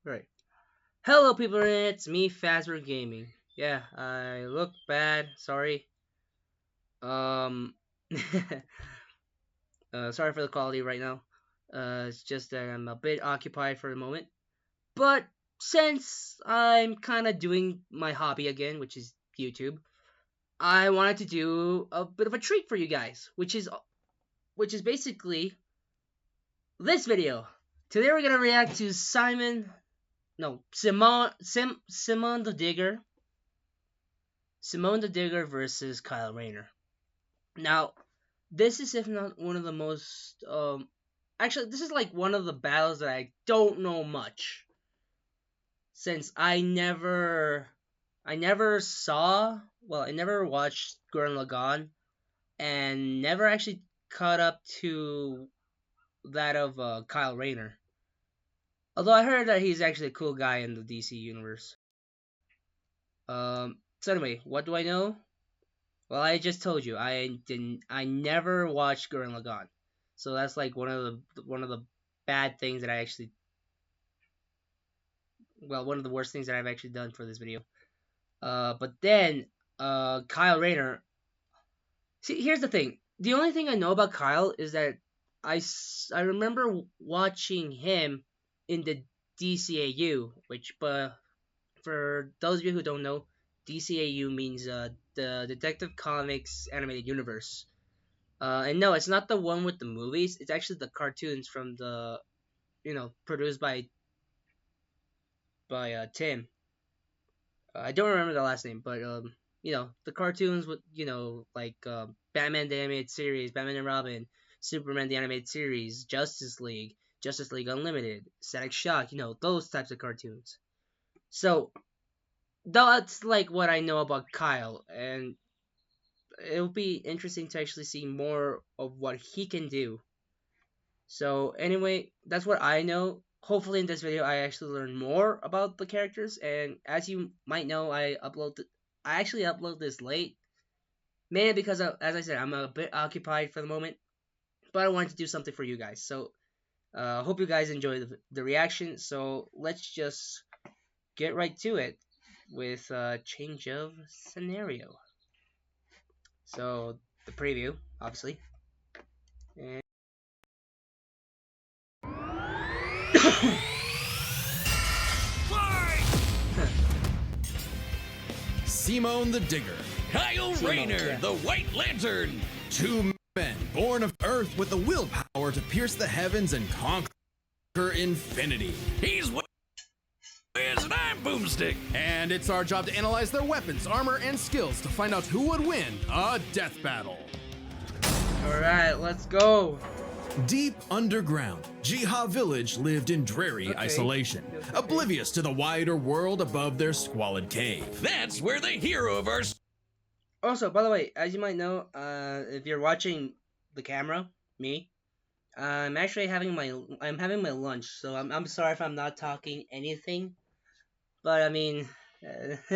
Right. Hello, people. It's me, Fazbear Gaming. Yeah, I look bad. Sorry. Um, sorry for the quality right now. It's just that I'm a bit occupied for the moment. But since I'm kind of doing my hobby again, which is YouTube, I wanted to do a bit of a treat for you guys, which is basically this video. Today we're gonna react to Simon the Digger. Simone the Digger versus Kyle Rayner. Now, this is if not one of the most actually this is like one of the battles that I don't know much, since I never watched Gurren Laggan and never actually caught up to that of Kyle Rayner. Although I heard that he's actually a cool guy in the DC universe. So anyway, what do I know? Well, I just told you I never watched Gurren Lagann, so that's like one of the bad things that I actually, well, one of the worst things that I've actually done for this video. But then Kyle Rayner. See, here's the thing. The only thing I know about Kyle is that I remember watching him in the DCAU, which, but for those of you who don't know, DCAU means the Detective Comics Animated Universe. And no, it's not the one with the movies. It's actually the cartoons from the, produced by Tim. I don't remember the last name, but the cartoons with like Batman the Animated Series, Batman and Robin, Superman the Animated Series, Justice League Unlimited, Static Shock, those types of cartoons. So that's like what I know about Kyle, and it'll be interesting to actually see more of what he can do. So anyway, that's what I know. Hopefully in this video I actually learn more about the characters, and as you might know, I actually upload this late, mainly because as I said, I'm a bit occupied for the moment, but I wanted to do something for you guys. So hope you guys enjoy the reaction. So let's just get right to it with a change of scenario. So the preview, obviously. And Simone the Digger, Kyle Rayner, the White Lantern. two men born of Earth with the willpower to pierce the heavens and conquer infinity. He's Wiz and I'm Boomstick. And it's our job to analyze their weapons, armor, and skills to find out who would win a death battle. Alright, let's go. Deep underground, Jiha Village lived in dreary isolation, oblivious to the wider world above their squalid cave. That's where the hero of our Also, by the way, as you might know, if you're watching the camera, me, I'm actually having my lunch, so I'm sorry if I'm not talking anything, but I mean, what's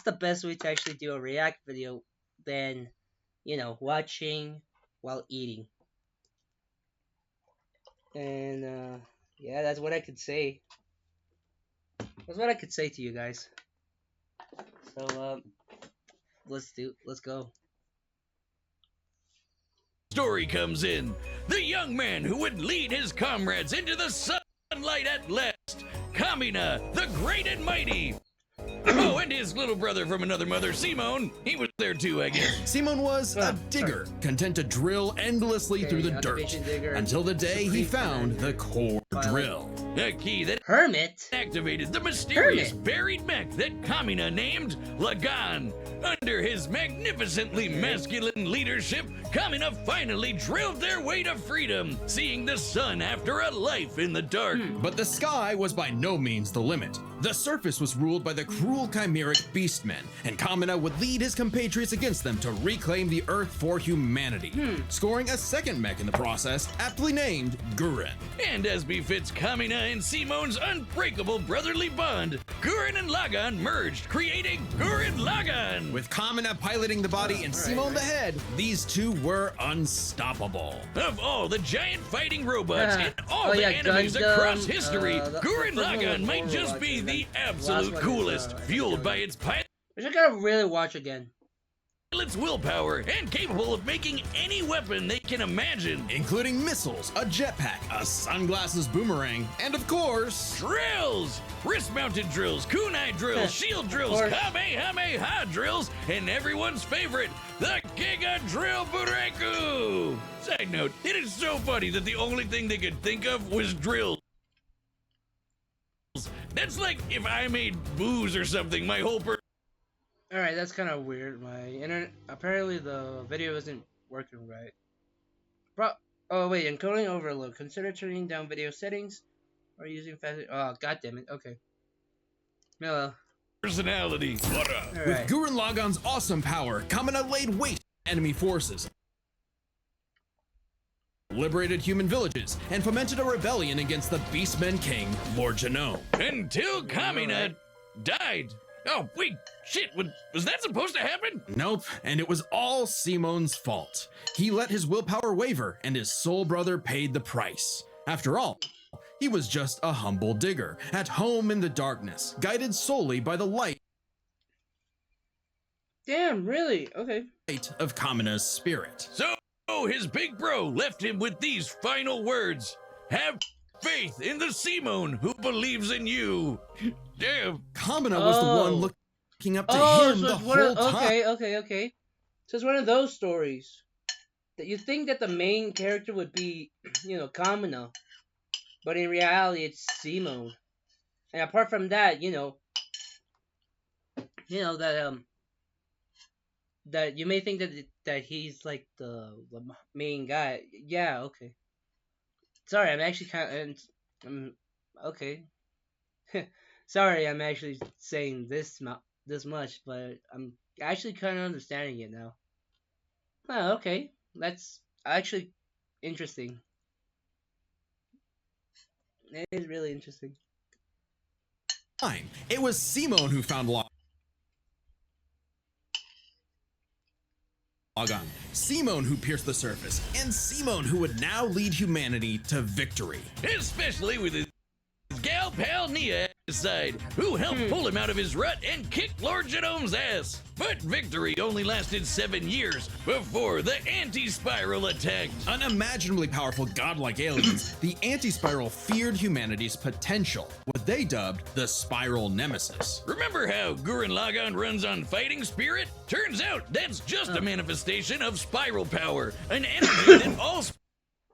the best way to actually do a react video than, watching while eating? And yeah, that's what I could say. That's what I could say to you guys. So let's go. story comes in. The young man who would lead his comrades into the sunlight at last. Kamina, the great and mighty. Oh, and his little brother from another mother, Simone. He was there too, I guess. Simone was a digger, content to drill endlessly through the dirt, until the day he found the core drill. A key that Hermit activated the mysterious buried mech that Kamina named Laggan. Under his magnificently masculine leadership, Kamina finally drilled their way to freedom, seeing the sun after a life in the dark. But the sky was by no means the limit. The surface was ruled by the cruel chimeric beastmen, and Kamina would lead his compatriots against them to reclaim the Earth for humanity, scoring a second mech in the process, aptly named Gurren. And as fits Kamina and Simon's unbreakable brotherly bond, Gurren and Laggan merged, creating Gurren Laggan. With Kamina piloting the body and Simone the head, these two were unstoppable. Of all the giant fighting robots in all Oh, the yeah, animes Gundam, across history, the Gurren first one Laggan was might just Overwatch, be and the then the last absolute one is, coolest, fueled by its which I gotta really watch again. pilot's willpower and capable of making any weapon they can imagine. Including missiles, a jetpack, a sunglasses boomerang, and of course... Drills! Wrist-mounted drills, kunai drills, shield drills, kamehameha drills, and everyone's favorite, the Giga Drill Bureku! Side note, it is so funny that the only thing they could think of was drills. That's like if I made booze or something, my whole Alright, that's kind of weird. My internet, apparently the video isn't working right. Oh wait, encoding overload. Consider turning down video settings or using faster. Oh, god damn it. Okay. Well, personality. What up? With Gurren Laggan's awesome power, Kamina laid waste to enemy forces, liberated human villages, and fomented a rebellion against the Beastmen King, Lord Genome. Until Kamina died. Oh, wait, shit, was that supposed to happen? Nope, and it was all Simone's fault. He let his willpower waver, and his soul brother paid the price. After all, he was just a humble digger, at home in the darkness, guided solely by the light damn, really? Okay. of Kamina's spirit. So his big bro left him with these final words. Have faith in the Simone who believes in you. Damn. Kamina was the one looking up to him so the it's one whole of, time. okay. So it's one of those stories that you think that the main character would be, Kamina, but in reality it's Simone. And apart from that, that you may think that he's like the main guy. Yeah, okay. Sorry, I'm actually kind of okay. Sorry, I'm actually saying this much, but I'm actually kind of understanding it now. Oh, okay. That's actually interesting. It is really interesting. It was Simone who found Laggan, Simone who pierced the surface, and Simone who would now lead humanity to victory. Especially with his gal pal Nia at his side, who helped pull him out of his rut and kick Lord Genome's ass. But victory only lasted 7 years before the anti-spiral attacked. Unimaginably powerful godlike aliens, the anti-spiral feared humanity's potential, what they dubbed the spiral nemesis. Remember how Gurren Laggan runs on fighting spirit? Turns out that's just a manifestation of spiral power, an energy that all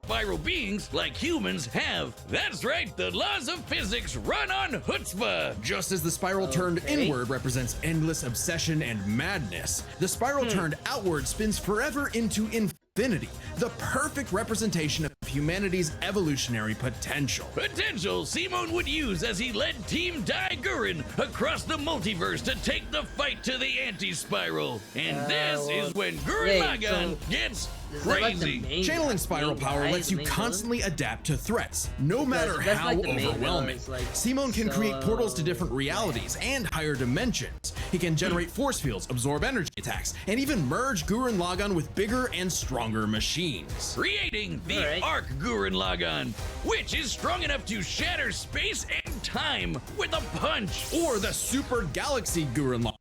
spiral beings like humans have. That's right, the laws of physics run on chutzpah. Just as the spiral turned inward represents endless obsession and madness, the spiral turned outward spins forever into infinity, the perfect representation of humanity's evolutionary potential. Potential Simone would use as he led Team Dai Gurren across the multiverse to take the fight to the anti-spiral. And this is when Gurren Laggan gets crazy. Channeling spiral power lets you constantly adapt to threats, no matter how overwhelming. Simone can create portals to different realities and higher dimensions. He can generate force fields, absorb energy attacks, and even merge Gurren Laggan with bigger and stronger machines. Creating the Arc Gurren Laggan, which is strong enough to shatter space and time with a punch. Or the Super Galaxy Gurren Laggan,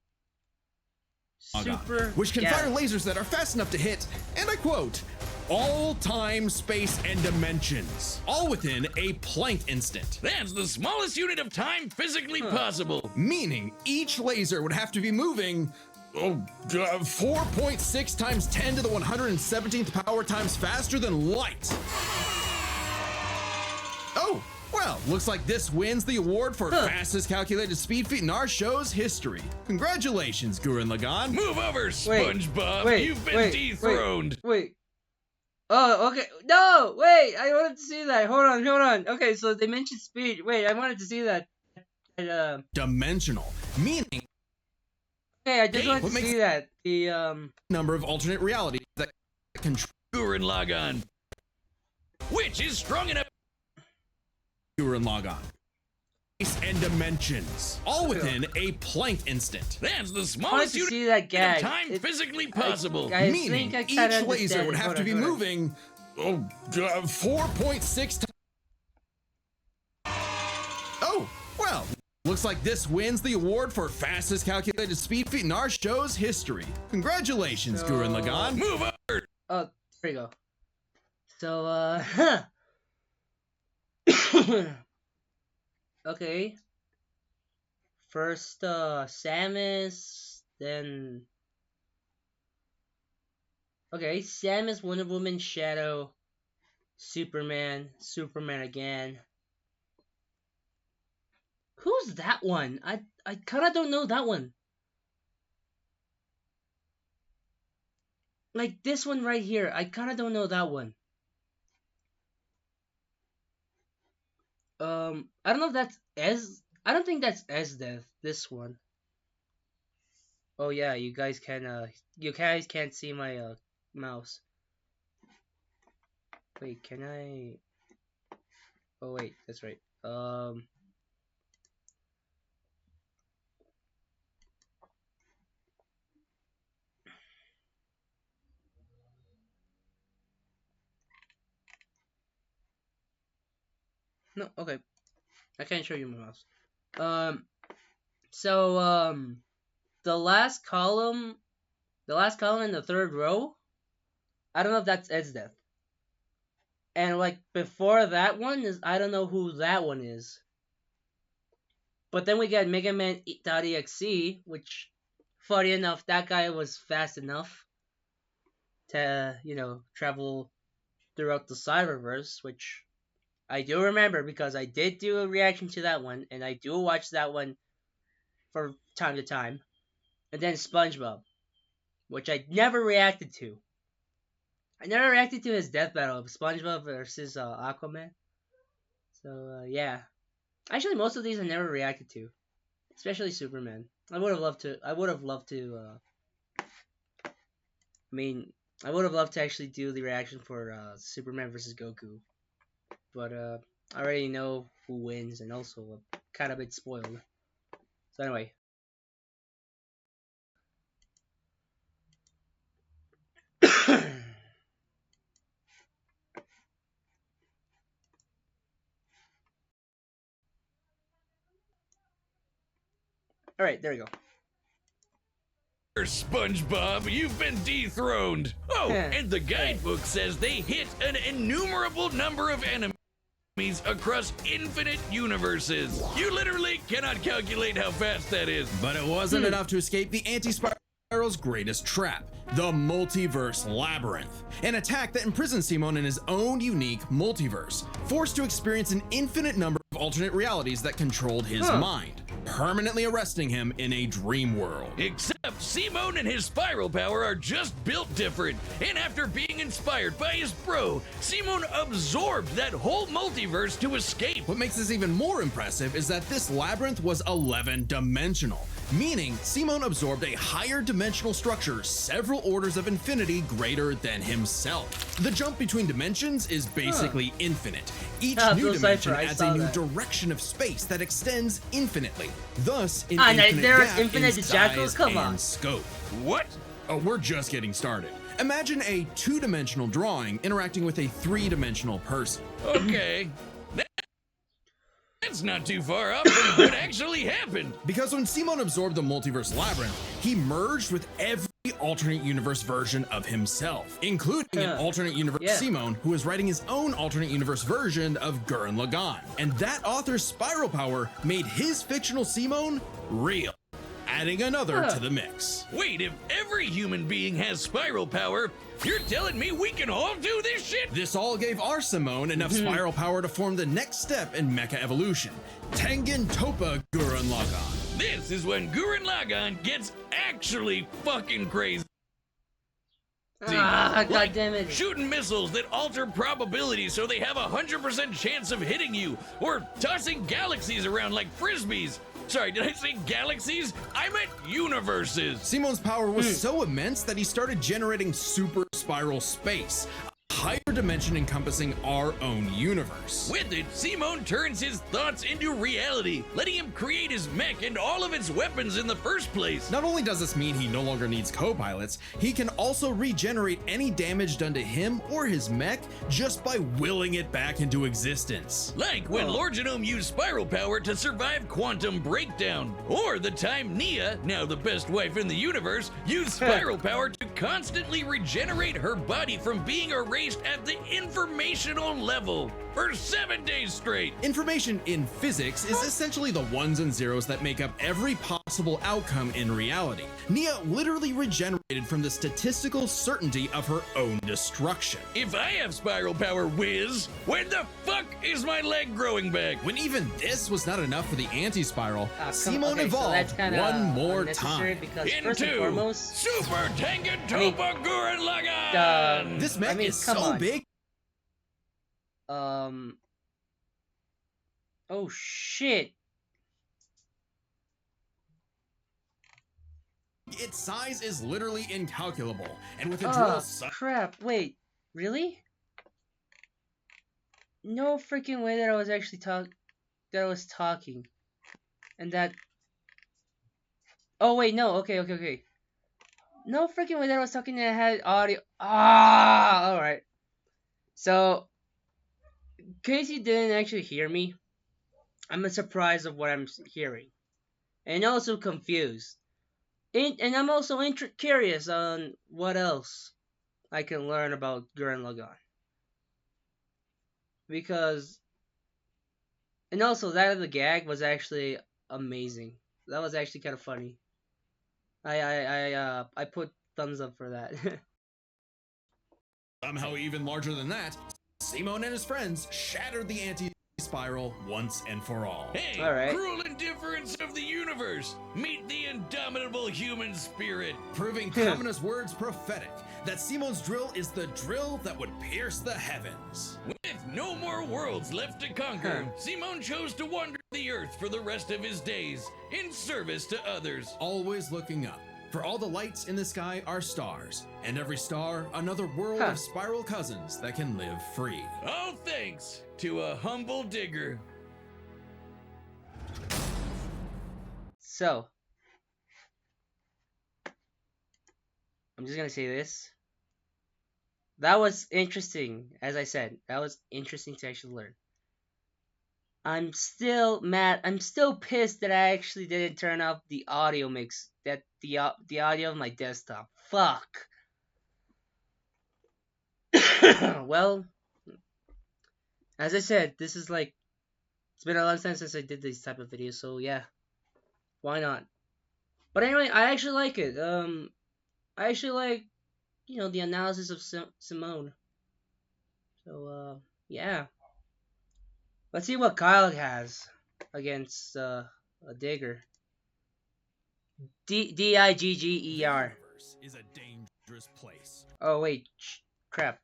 which can fire lasers that are fast enough to hit, and I quote, all time, space, and dimensions, all within a Planck instant. That's the smallest unit of time physically possible. Meaning each laser would have to be moving 4.6 times 10 to the 117th power times faster than light. Oh, well, looks like this wins the award for fastest calculated speed feat in our show's history. Congratulations, Gurren Laggan. Move over, SpongeBob. You've been dethroned. Wait. Oh, okay. No, wait. I wanted to see that. Hold on. Okay, so they mentioned speed. Wait, I wanted to see that. Dimensional, meaning. Okay, I just wanted to see that. The number of alternate realities that control Gurren Laggan, which is strong enough Gurren Laggan. Space and dimensions, all within a Planck instant. That's the I want smallest to unit see that of gag. time physically possible. I Meaning think I each kinda laser understand would it. have to be Hold on. moving 4.6 times. Oh, well, looks like this wins the award for fastest calculated speed feat in our show's history. Congratulations, Gurren Laggan. Move over. Oh, there you go. So, okay. First, Samus, then... Okay, Samus, Wonder Woman, Shadow, Superman, Superman again. Who's that one? I kinda don't know that one. Like, this one right here, I kinda don't know that one. I don't know if that's I don't think that's Esdeath, this one. Oh yeah, you guys can't see my mouse. Wait, can I? Oh wait, that's right. No, okay. I can't show you my mouse. The last column in the third row, I don't know if that's Esdeath. And like before that one is, I don't know who that one is. But then we get Mega Man.exe, which, funny enough, that guy was fast enough to, travel throughout the Cyberverse, which I do remember because I did do a reaction to that one, and I do watch that one from time to time. And then SpongeBob, which I never reacted to. I never reacted to his death battle of SpongeBob versus Aquaman. So, yeah. Actually, most of these I never reacted to. Especially Superman. I would have loved to actually do the reaction for Superman versus Goku. But I already know who wins, and also I'm kind of a bit spoiled. So anyway. Alright, there we go. SpongeBob, you've been dethroned. Oh, and the guidebook says they hit an innumerable number of enemies across infinite universes. You literally cannot calculate how fast that is. But it wasn't enough to escape the anti-spiral's greatest trap, the multiverse labyrinth, an attack that imprisons Simon in his own unique multiverse, forced to experience an infinite number of alternate realities that controlled his mind, permanently arresting him in a dream world. Except Simon and his spiral power are just built different, and after being inspired by his bro, Simon absorbed that whole multiverse to escape. What makes this even more impressive is that this labyrinth was 11-dimensional, meaning Simon absorbed a higher dimensional structure several orders of infinity greater than himself. The jump between dimensions is basically infinite. Each new dimension adds a new direction of space that extends infinitely. Thus, an infinite gap in size and scope. What? Oh, we're just getting started. Imagine a two-dimensional drawing interacting with a three-dimensional person. Okay. That's not too far off from what actually happened. Because when Simon absorbed the multiverse labyrinth, he merged with every alternate universe version of himself, including an alternate universe Simon, who is writing his own alternate universe version of Gurren Laggan. And that author's spiral power made his fictional Simon real, adding another to the mix. Wait, if every human being has spiral power, you're telling me we can all do this shit? This all gave our Simone enough spiral power to form the next step in mecha evolution, Tengen Toppa Gurren Laggan. This is when Gurren Laggan gets actually fucking crazy. God damn it. Shooting missiles that alter probabilities so they have a 100% chance of hitting you, or tossing galaxies around like frisbees. Sorry, did I say galaxies? I meant universes. Simon's power was so immense that he started generating super spiral space, a higher dimension encompassing our own universe. With it, Simon turns his thoughts into reality, letting him create his mech and all of its weapons in the first place. Not only does this mean he no longer needs co-pilots, he can also regenerate any damage done to him or his mech just by willing it back into existence. Like when Lord Genome used spiral power to survive quantum breakdown, or the time Nia, now the best wife in the universe, used spiral power to constantly regenerate her body from being erased at the informational level for 7 days straight. Information in physics is essentially the ones and zeros that make up every possible outcome in reality. Nia literally regenerated from the statistical certainty of her own destruction. If I have spiral power, whiz, when the fuck is my leg growing back? When even this was not enough for the anti-spiral, Simon so evolved that's kinda one more time. Because Into first and foremost, Super Tangentopa Gurren Laggan! This mech is so big. Oh shit. Its size is literally incalculable, and with a drill crap, wait, really? No freaking way that I was actually talking. And that... Oh wait, no, okay. No freaking way that I was talking and I had audio. Alright. So, in case you didn't actually hear me, I'm surprised of what I'm hearing. And also confused. And I'm also curious on what else I can learn about Gurren Laggan. Because... And also, that of the gag was actually amazing. That was actually kind of funny. I put thumbs up for that. Somehow even larger than that, Simon and his friends shattered the anti-spiral once and for all. Hey, all cruel indifference of the universe! Meet the indomitable human spirit! Proving Kamina's words prophetic, that Simon's drill is the drill that would pierce the heavens. With no more worlds left to conquer, Simon chose to wander the earth for the rest of his days, in service to others. Always looking up, for all the lights in the sky are stars, and every star another world of spiral cousins that can live free. All thanks to a humble digger. So, I'm just gonna say this. That was interesting, as I said. That was interesting to actually learn. I'm still mad. I'm still pissed that I actually didn't turn off the audio mix. That the audio of my desktop. Fuck. Well, as I said, this is like, it's been a long time since I did these type of videos, so yeah, why not? But anyway, I actually like it. I actually like, you know, the analysis of Simone. So yeah. Let's see what Kyle has against a digger. Digger. Is a dangerous place. Oh wait, crap.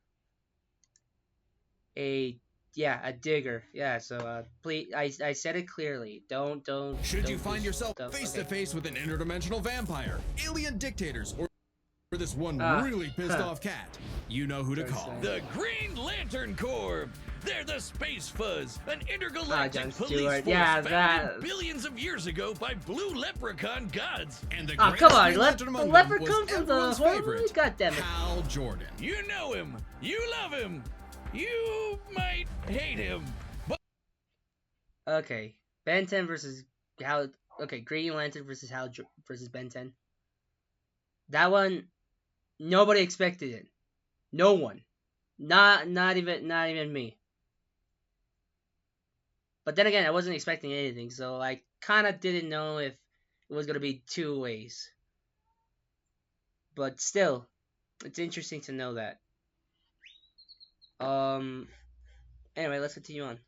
A digger. Yeah. So please, I said it clearly. Don't. Should you find yourself face to face with an interdimensional vampire, alien dictators, or this one really pissed off cat, you know who to call. The Green Lantern Corps. They're the Space Fuzz, an intergalactic police force founded billions of years ago by blue leprechaun gods. And the come on, the leprechaun from the horror? God damn it. Kyle Jordan. You know him. You love him. You might hate him. But okay, Ben 10 versus Hal. Okay, Green Lantern versus Hal versus Ben 10. That one, nobody expected it. No one. Not even me. But then again, I wasn't expecting anything, so I kind of didn't know if it was going to be two ways. But still, it's interesting to know that. Anyway, let's continue on.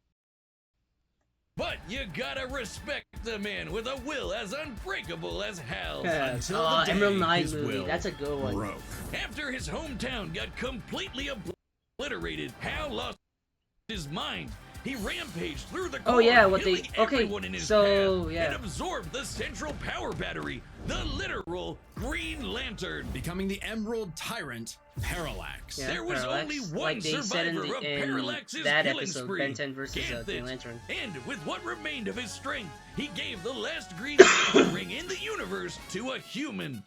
But you gotta respect the man with a will as unbreakable as hell. Emerald Knight movie, that's a good one. Broke. After his hometown got completely obliterated, Hal lost his mind. He rampaged through the Oh core, yeah, what they killing okay. everyone in his So path, yeah, and absorbed the central power battery, the literal Green Lantern. Becoming the Emerald Tyrant, Parallax. yeah, There was Parallax, only one like they said survivor of in Parallax's that killing episode, spree, Ben 10 versus Ganthet. Green Lantern. And with what remained of his strength, he gave the last Green Lantern ring in the universe to a human,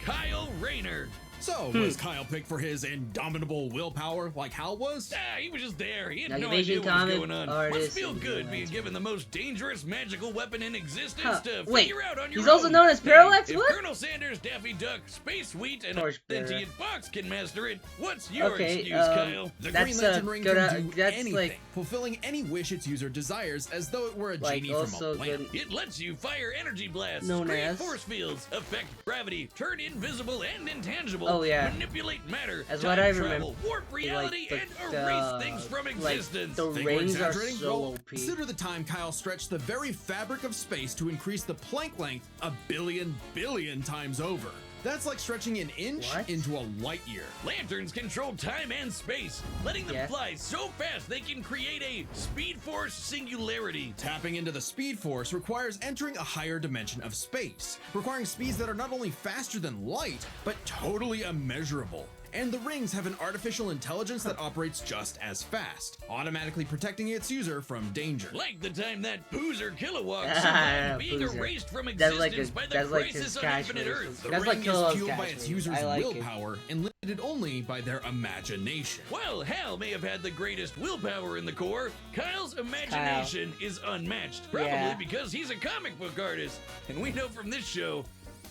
Kyle Rayner. So, was Kyle picked for his indomitable willpower like Hal was? He was just there. He had Now, no Division idea what was comic going on. artist Must feel and good Green being Lantern. given the most dangerous magical weapon in existence to Wait, figure out on your he's own. also known as Parallax? Hey, What? If Colonel Sanders, Daffy Duck, Space Wheat, and a Torchbearer. sentient fox can master it, what's your Okay, excuse, Kyle? The That's Green Lantern ring good, can do that's anything, like- fulfilling any wish its user desires as though it were a Like genie from a also lamp. good. It lets you fire energy blasts, Known create as- force fields, affect gravity, turn invisible and intangible, Oh, yeah. manipulate matter, As time what I travel, remember, warp reality, like, and erase things from existence. the Think we're rings are exaggerating? so Well, OP. consider the time Kyle stretched the very fabric of space to increase the Planck length a billion times over. That's like stretching an inch What? into a light year. Lanterns control time and space, letting them Yeah. fly so fast they can create a speed force singularity. Tapping into the Speed Force requires entering a higher dimension of space, requiring speeds that are not only faster than light, but totally immeasurable. And the rings have an artificial intelligence that operates just as fast, automatically protecting its user from danger. Like the time that Poozer Kilowog Ah, survived being Poozer. erased from That's existence like his, by the that's like crisis his on Infinite catchphrase. Earth. The That's ring like Kilowog's is fueled by its catchphrase. user's I like it. willpower and limited only by their imagination. While Hal may have had the greatest willpower in the Corps, Kyle's imagination is unmatched. Probably Yeah. because he's a comic book artist. And we know from this show,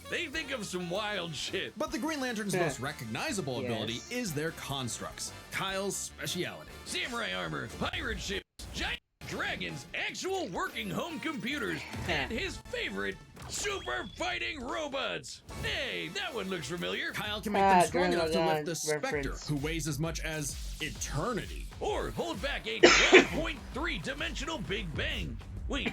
they think of some wild shit. But the Green Lantern's Yeah. most recognizable Yes. ability is their constructs, Kyle's speciality. Samurai armor, pirate ships, giant dragons, actual working home computers, and his favorite, super fighting robots. Hey, that one looks familiar. Kyle can make them strong Gurren enough to lift Laggan the Spectre, reference. who weighs as much as eternity. Or hold back a 12.3 dimensional Big Bang. Wait,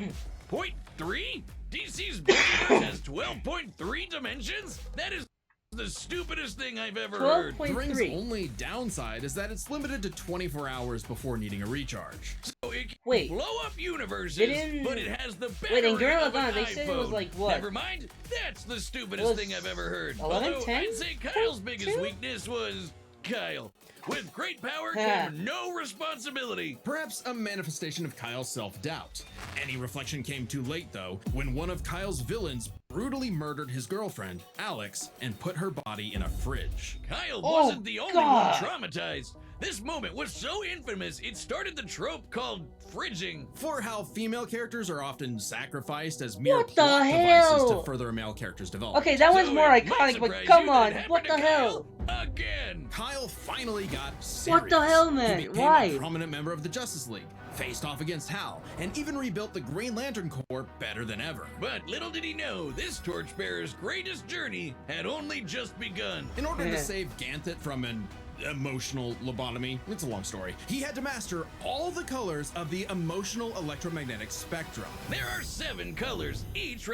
0.3? DC's Multiverse has 12.3 dimensions? That is the stupidest thing I've ever heard. The ring's 12.3. only downside is that it's limited to 24 hours before needing a recharge. So it can Wait. blow up universes, They didn't- but it has the Wait, in battery Gurren of an Laggan, they said it was iPhone. like what? Never mind, that's the stupidest Was thing I've ever heard. 11, Although 10? I'd say Kyle's biggest weakness was Kyle. With great power Yeah. came no responsibility. Perhaps a manifestation of Kyle's self-doubt. Any reflection came too late, though, when one of Kyle's villains brutally murdered his girlfriend, Alex, and put her body in a fridge. Kyle Oh, wasn't the only God. one traumatized. This moment was so infamous, it started the trope called fridging. For how female characters are often sacrificed as mere What the plot devices hell? to further a male character's development. Okay, that one's So more it might iconic, but surprise come you that on, it what the happened to hell? Kyle again. Kyle finally got serious. What the hell, man? He became Why? a prominent member of the Justice League, faced off against Hal, and even rebuilt the Green Lantern Corps better than ever. But little did he know, this torchbearer's greatest journey had only just begun. In order Yeah. to save Ganthet from an emotional lobotomy, it's a long story, he had to master all the colors of the emotional electromagnetic spectrum. There are 7 colors, each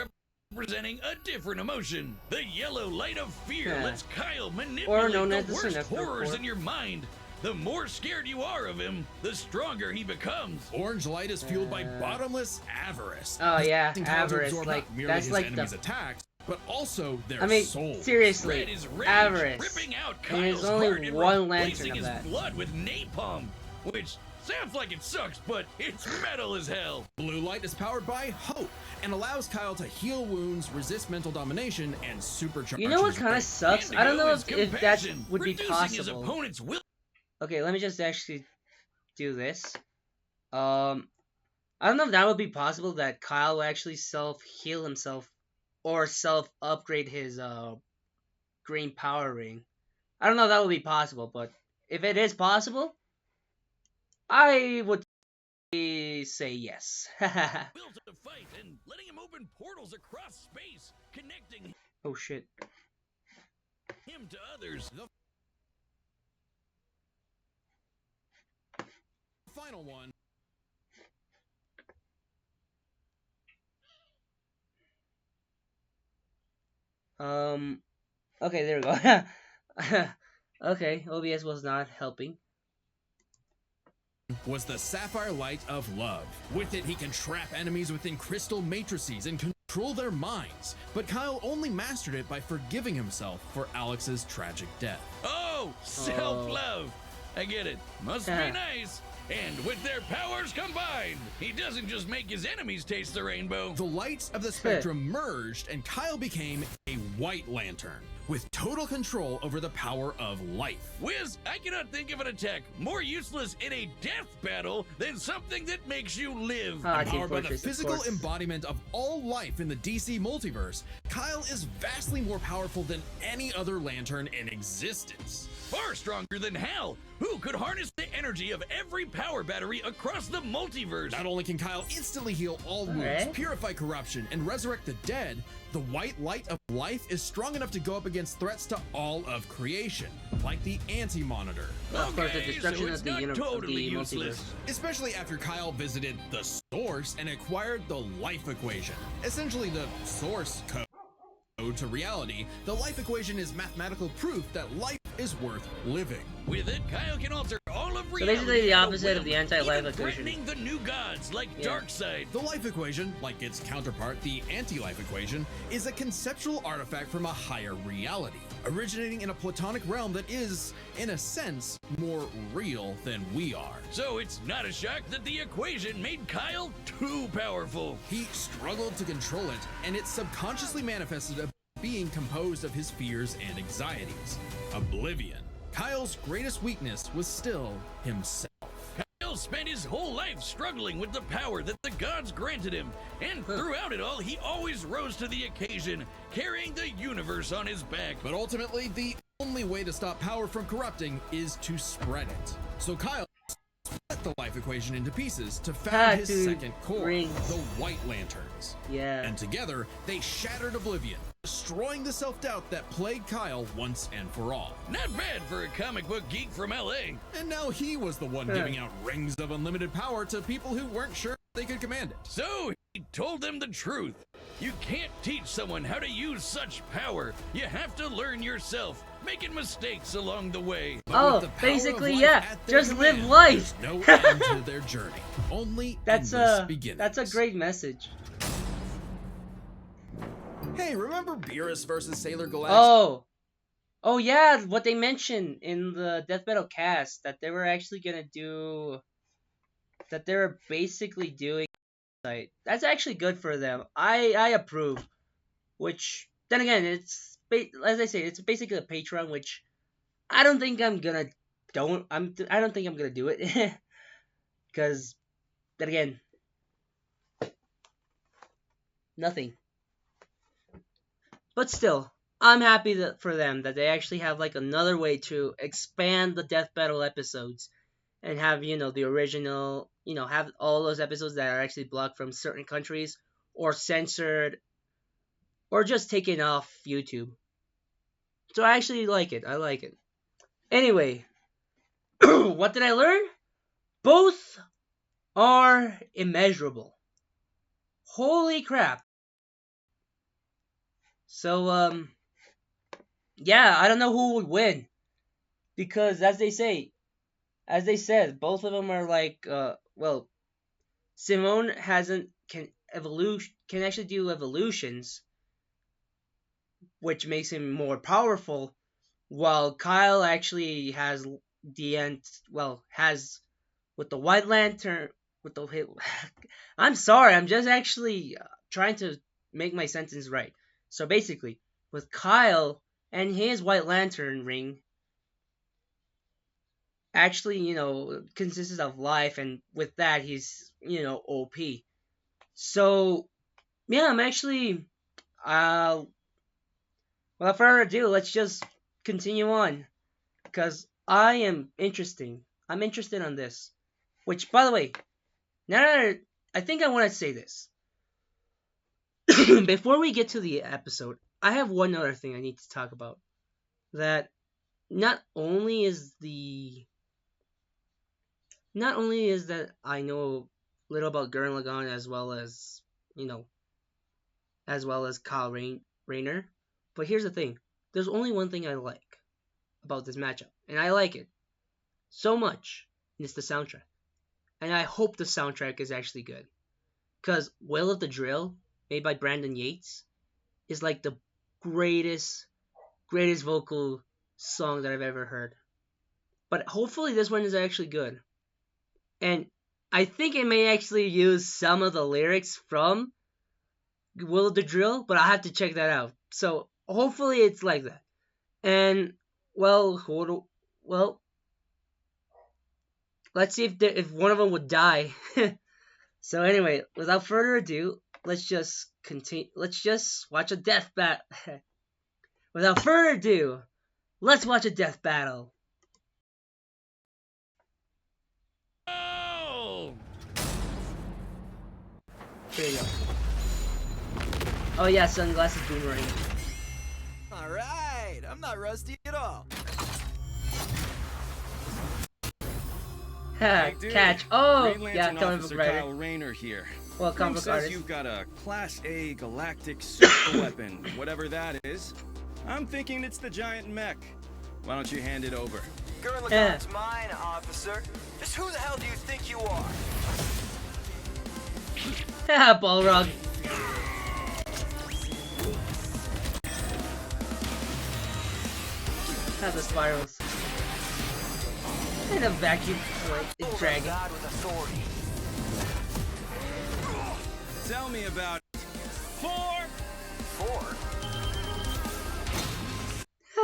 representing a different emotion. The yellow light of fear Yeah. lets Kyle Or manipulate known the as the worst Sinister horrors Corps. in your mind. The more scared you are of him, the stronger he becomes. Orange light is fueled by bottomless avarice. Oh, yeah, causing Kyle to avarice, absorb like, not merely that's his like enemies' the- attacks, but also their I mean, souls. seriously, Red is rage, avarice. ripping out And there's Kyle's only heart and one replacing lantern of his that. blood with napalm, which sounds like it sucks, but it's metal as hell. Blue light is powered by hope and allows Kyle to heal wounds, resist mental domination, and supercharge You know what his kind of brain. sucks? I don't know Indigo is if that compassion, would be reducing his possible. opponent's will. Okay, let me just actually do this. I don't know if that would be possible, that Kyle will actually self-heal himself or self-upgrade his green power ring. I don't know if that would be possible, but if it is possible, I would say yes. Will to fight and letting him open portals across space, connecting Oh shit. him to others. The final one. Okay, there we go. Okay, OBS was not helping. was the Sapphire Light of Love. With it, he can trap enemies within crystal matrices and control their minds. But Kyle only mastered it by forgiving himself for Alex's tragic death. Oh, self-love. I get it. Must be nice. And with their powers combined, he doesn't just make his enemies taste the rainbow. The lights of the spectrum merged, and Kyle became a White Lantern, with total control over the power of life. Wiz, I cannot think of an attack more useless in a death battle than something that makes you live. Powered by the physical embodiment of all life in the DC multiverse, Kyle is vastly more powerful than any other Lantern in existence. Far stronger than Hal, who could harness the energy of every power battery across the multiverse. Not only can Kyle instantly heal all wounds, purify corruption, and resurrect the dead, the white light of life is strong enough to go up against threats to all of creation, like the Anti-Monitor. Of course, the destruction of the multiverse. Especially after Kyle visited the Source and acquired the Life Equation, essentially the source code to reality. The life equation is mathematical proof that life is worth living. With it, Kyle can alter all of reality. So basically the opposite of the anti-life equation. Threatening the new gods like Darkseid. The life equation, like its counterpart, the anti-life equation, is a conceptual artifact from a higher reality, originating in a platonic realm that is, in a sense, more real than we are. So it's not a shock that the equation made Kyle too powerful. He struggled to control it, and it subconsciously manifested a being composed of his fears and anxieties. Oblivion. Kyle's greatest weakness was still himself. Kyle spent his whole life struggling with the power that the gods granted him, and throughout it all, he always rose to the occasion, carrying the universe on his back. But ultimately, the only way to stop power from corrupting is to spread it. So Kyle split the life equation into pieces to found his second core, the White Lanterns. And together, they shattered Oblivion, destroying the self-doubt that plagued Kyle once and for all. Not bad for a comic book geek from LA. And now he was the one giving out rings of unlimited power to people who weren't sure they could command it. So he told them the truth. You can't teach someone how to use such power. You have to learn yourself, making mistakes along the way. Basically, just live life. No end to their journey. Only that's a great message. Hey, remember Beerus versus Sailor Galactus? Oh yeah, what they mentioned in the Death Battle cast, that they were actually gonna do, that they were basically doing. That's actually good for them. I approve. Which then again, it's as I say, it's basically a Patreon, which I don't think I'm gonna I don't think I'm gonna do it because then again, nothing. But still, I'm happy for them that they actually have like another way to expand the Death Battle episodes and have, the original, have all those episodes that are actually blocked from certain countries or censored or just taken off YouTube. So I actually like it. I like it. Anyway, what did I learn? Both are immeasurable. Holy crap. So, yeah, I don't know who would win. Because, as they said, both of them are like, Simone can actually do evolutions, which makes him more powerful, while Kyle actually has with the White Lantern, I'm sorry, I'm just actually trying to make my sentence right. So basically, with Kyle and his White Lantern ring, actually, consists of life, and with that, he's, OP. So, yeah, I'm actually, without further ado, let's just continue on, because I'm interested on this, which, by the way, I think I want to say this. Before we get to the episode, I have one other thing I need to talk about. That not only is that I know little about Gurren Laggan as well as Kyle Rayner, but here's the thing. There's only one thing I like about this matchup, and I like it so much, and it's the soundtrack. and I hope the soundtrack is actually good. Because Will of the Drill, made by Brandon Yates, is like the greatest vocal song that I've ever heard. But hopefully this one is actually good. And I think it may actually use some of the lyrics from Will of the Drill, but I'll have to check that out. So hopefully it's like that. And well, let's see if one of them would die. So anyway, without further ado, let's just continue. Let's just watch a death battle. Without further ado, let's watch a death battle. Oh! Here you go. Oh yeah, sunglasses boomerang. Alright, I'm not rusty at all. Hey, dude. Catch. Oh, Green yeah, Lantern comic book Officer writer. Kyle Rayner here. Well, comic Who book says artist. you've got a Class A galactic super weapon, whatever that is. I'm thinking it's the giant mech. Why don't you hand it over? Gurren Laggan's mine, officer. Just who the hell do you think you are? Haha, Balrog. Have the spirals. And a vacuum, like, dragon. God with authority. Tell me about it. 4.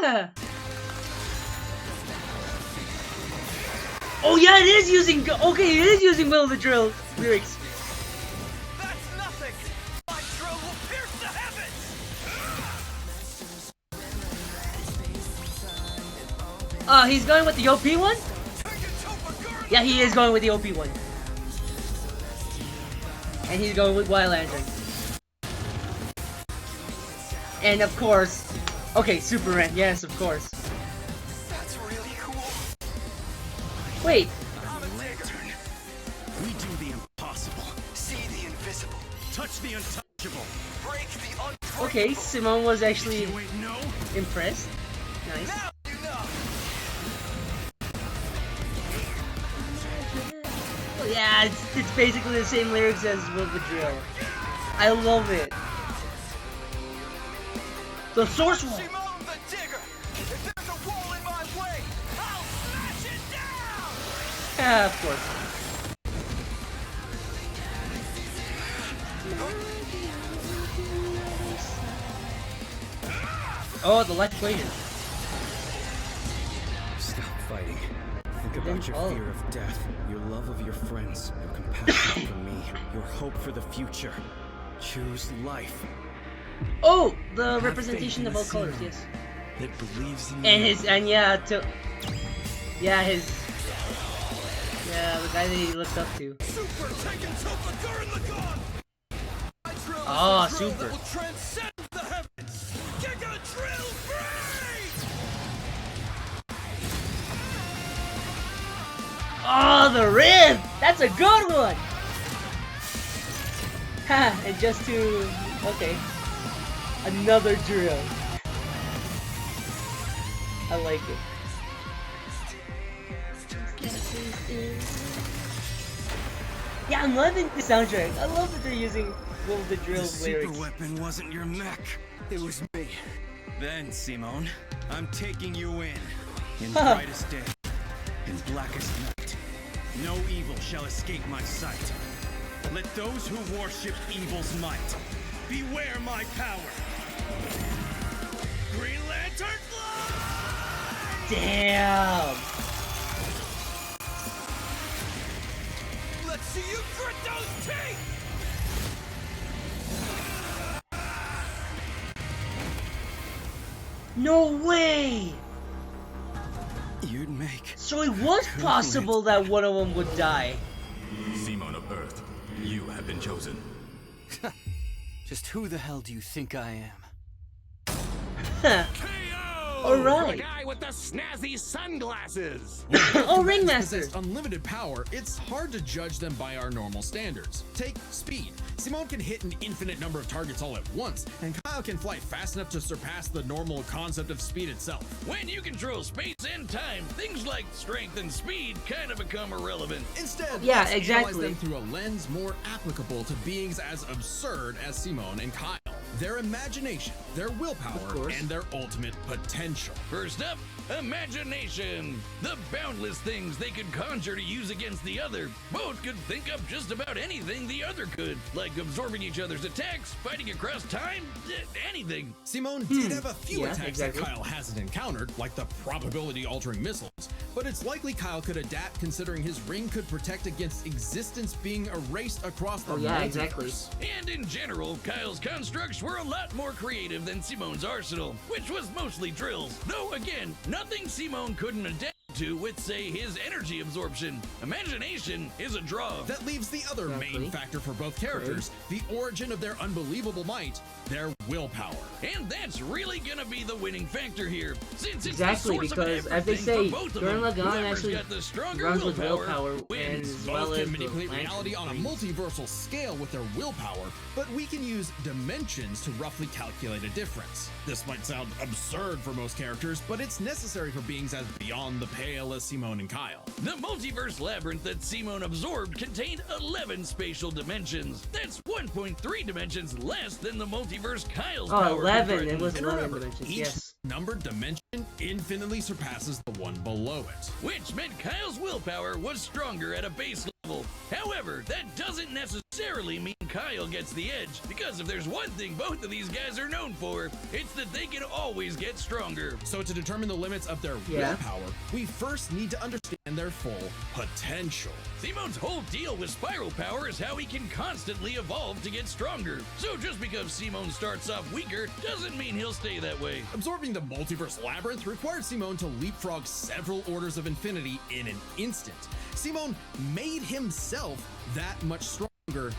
4? Oh yeah, it is using. Okay, it is using Will of the Drill lyrics. That's nothing. My drill will pierce the heavens. He's going with the OP one? Yeah, he is going with the OP one. And he's going with Wild Lantern. And of course, okay, Superman. Yes, of course. That's really cool. Wait. Lantern. We do the impossible. See the invisible. Touch the untouchable. Break the unbreakable. Okay, Simone was actually Wait, no. impressed. Nice. Now you know. Well, yeah, it's basically the same lyrics as Will the Drill. I love it. The source wall. Simone the Digger. If there's a wall in my way, I'll smash it down. Yeah, of course. Oh, the life equation. Stop fighting. Think about your Oh. fear of death, your love of your friends, your compassion for me, your hope for the future. Choose life. Oh, the representation of all colors, yes. That believes in And you. his, and yeah, the guy that he looked up to. Super taking Topa Gurren Laggan. My drill is Oh, a drill super. that will transcend the heavens. Giga drill free. Oh, the riff! That's a good one! Ha, and just to, okay. Another drill. I like it. Yeah, I'm loving the soundtrack. I love that they're using Will the Drill The super lyrics. weapon wasn't your mech. It was me. Then, Simone, I'm taking you in brightest day, in blackest night. No evil shall escape my sight. Let those who worship evil's might beware my power. Green Lantern fly! Damn! Let's see you grit those teeth. No way! You'd make. So it was possible that one of them would die. Simon of Earth, you have been chosen. Just who the hell do you think I am? Huh. Alright. The guy with the snazzy sunglasses. Oh, Combatants Ringmaster. possess unlimited power, it's hard to judge them by our normal standards. Take speed. Simone can hit an infinite number of targets all at once, and Kyle can fly fast enough to surpass the normal concept of speed itself. When you control space and time, things like strength and speed kind of become irrelevant. Instead, Yeah, let's analyze exactly. them through a lens more applicable to beings as absurd as Simone and Kyle. Their imagination, their willpower, course. and their ultimate potential. First up, imagination. The boundless things they could conjure to use against the other. Both could think up just about anything the other could, like absorbing each other's attacks, fighting across time, anything. Simone did have a few Yeah, attacks exactly. that Kyle hasn't encountered, like the probability-altering missiles, but it's likely Kyle could adapt considering his ring could protect against existence being erased across the Oh, yeah, multiverse. exactly. And in general, Kyle's constructs were a lot more creative than Simone's arsenal, which was mostly drills. Though again, nothing Simone couldn't adapt to with, say, his energy absorption. Imagination is a draw. That leaves the other Exactly. main factor for both characters, the origin of their unbelievable might, their willpower. And that's really gonna be the winning factor here, since it's Exactly, the source because of as they everything say, for both of Gurren them. Laggan Whoever's actually got the stronger runs with willpower and wins. as well Both as can the manipulate lantern reality on a things. multiversal scale with their willpower, but we can use dimensions to roughly calculate a difference. This might sound absurd for most characters, but it's necessary for beings as beyond the pale as Simone and Kyle. The multiverse labyrinth that Simone absorbed contained 11 spatial dimensions. That's 1.3 dimensions less than the multiverse Kyle's Oh, power 11. could It threaten. was And 11 remember, dimensions. each Yes. numbered dimension infinitely surpasses the one below it. Which meant Kyle's willpower was stronger at a base level. However, that doesn't necessarily mean Kyle gets the edge, because if there's one thing both of these guys are known for, it's that they can always get stronger. So to determine the limits of their Yeah. willpower, we first need to understand their full potential. Simone's whole deal with spiral power is how he can constantly evolve to get stronger. So just because Simone starts off weaker doesn't mean he'll stay that way. Absorbing the multiverse labyrinth required Simone to leapfrog several orders of infinity in an instant. Simone made himself that much stronger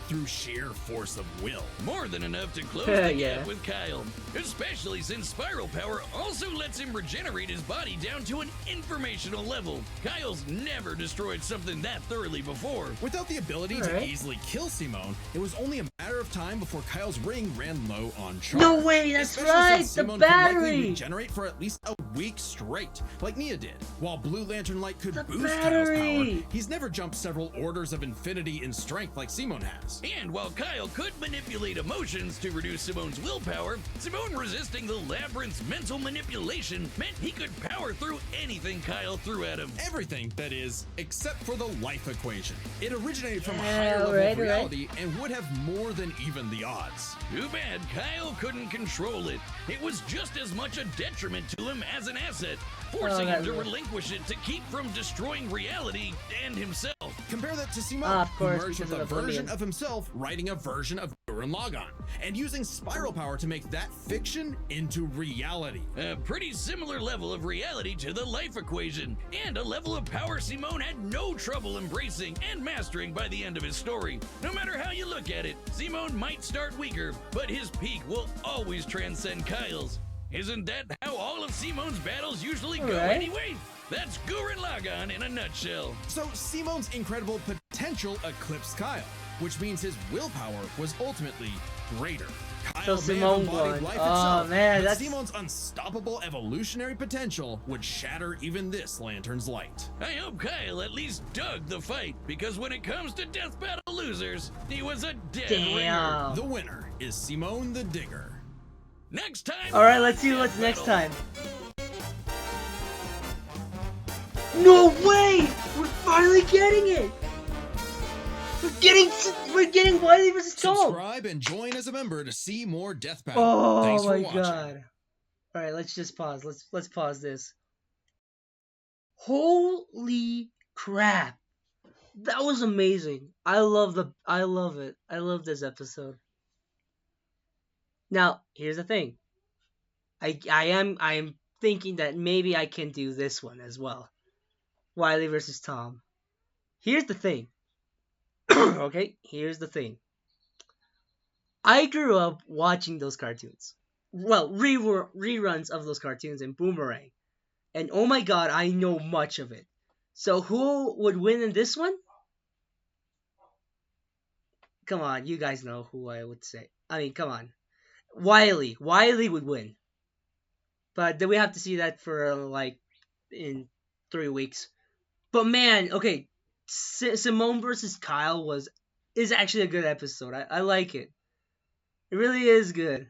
through sheer force of will. More than enough to close the Yeah. gap with Kyle, especially since spiral power also lets him regenerate his body down to an informational level. Kyle's never destroyed something that thoroughly before. Without the ability to Alright. easily kill Simone, it was only a matter of time before Kyle's ring ran low on charge. No way, that's Especially right, since the Simone could likely battery. regenerate for at least a week straight, like Nia did. While Blue Lantern Light could The boost Kyle's battery. power, he's never jumped several orders of infinity in strength like Simone has. And while Kyle could manipulate emotions to reduce Simone's willpower, Simone resisting the labyrinth's mental manipulation meant he could power through anything Kyle threw at him. Everything, that is, except for the life equation. It originated from a Yeah, higher level alright, of reality and would have more than even the odds. Too bad Kyle couldn't control it. It was just as much a detriment to him as an asset, forcing him to that- relinquish it to keep from destroying reality and himself. Compare that to Simone, Of course, who merged because with a of version Oblivion. of himself writing a version of Gurren Laggan, and using spiral power to make that fiction into reality. A pretty similar level of reality to the life equation, and a level of power Simone had no trouble embracing and mastering by the end of his story. No matter how you look at it, Simone might start weaker, but his peak will always transcend Kyle's. Isn't that how all of Simone's battles usually go Alright. anyway? That's Gurren Laggan in a nutshell. So Simone's incredible potential eclipsed Kyle, which means his willpower was ultimately greater. Kyle may have Simone embodied won. life Oh, itself, man, but that's- Simone's unstoppable evolutionary potential would shatter even this lantern's light. I hope Kyle at least dug the fight, because when it comes to death battle losers, he was a dead ringer. Damn. The winner is Simone the Digger. Next time. Alright, let's see what's next time. No way! We're finally getting it! We're getting Wily vs. Tom! Subscribe and join as a member to see more Death Battle. Oh Thanks for my watching. god. Alright, let's just pause. Let's pause this. Holy crap. That was amazing. I love it. I love this episode. Now, here's the thing. I am thinking that maybe I can do this one as well. Wily versus Tom. Here's the thing. Okay, here's the thing. I grew up watching those cartoons. well, reruns of those cartoons and Boomerang. And oh my god, I know much of it. So who would win in this one? Come on, you guys know who I would say. I mean, come on. Wiley. Wiley would win. But then we have to see that for like in 3 weeks. But man, okay, Simone versus Kyle is actually a good episode. I like it. It really is good.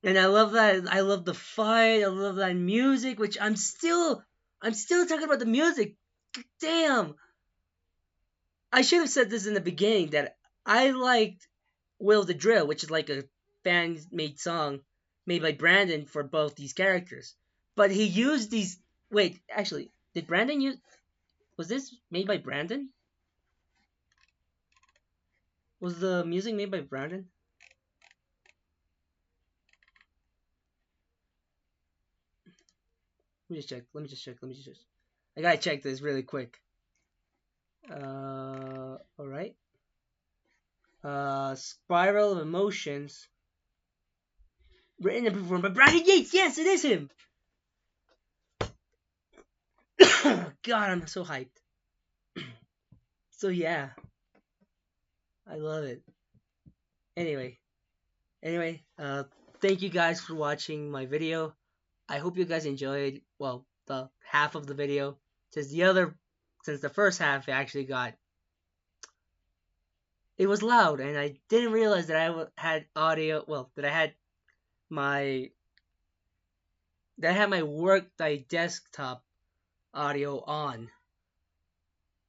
And I love that. I love the fight. I love that music, which I'm still talking about the music. Damn. I should have said this in the beginning that I liked Will the Drill, which is like a fan made song made by Brandon for both these characters. But he used these. Wait, actually, did Brandon use? Was this made by Brandon? Was the music made by Brandon? Let me just check. Let me just check. Let me just. I gotta check this really quick. All right. Spiral of Emotions. Written and performed by Brian Yates. Yes, it is him. God, I'm so hyped. So yeah, I love it. Anyway, thank you guys for watching my video. I hope you guys enjoyed. Well, the half of the video, since the first half actually got. It was loud, and I didn't realize that I had audio. Well, my that I had my work desktop audio on,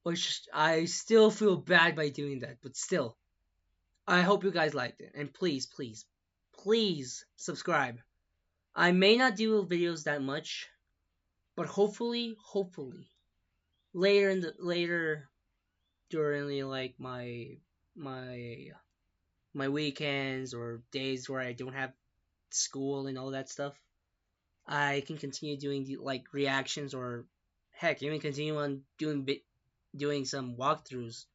which I still feel bad by doing that, but still, I hope you guys liked it, and please, please, please subscribe. I may not do videos that much, but hopefully, later during like my my weekends or days where I don't have school and all that stuff, I can continue doing like reactions or heck, even continue on doing some walkthroughs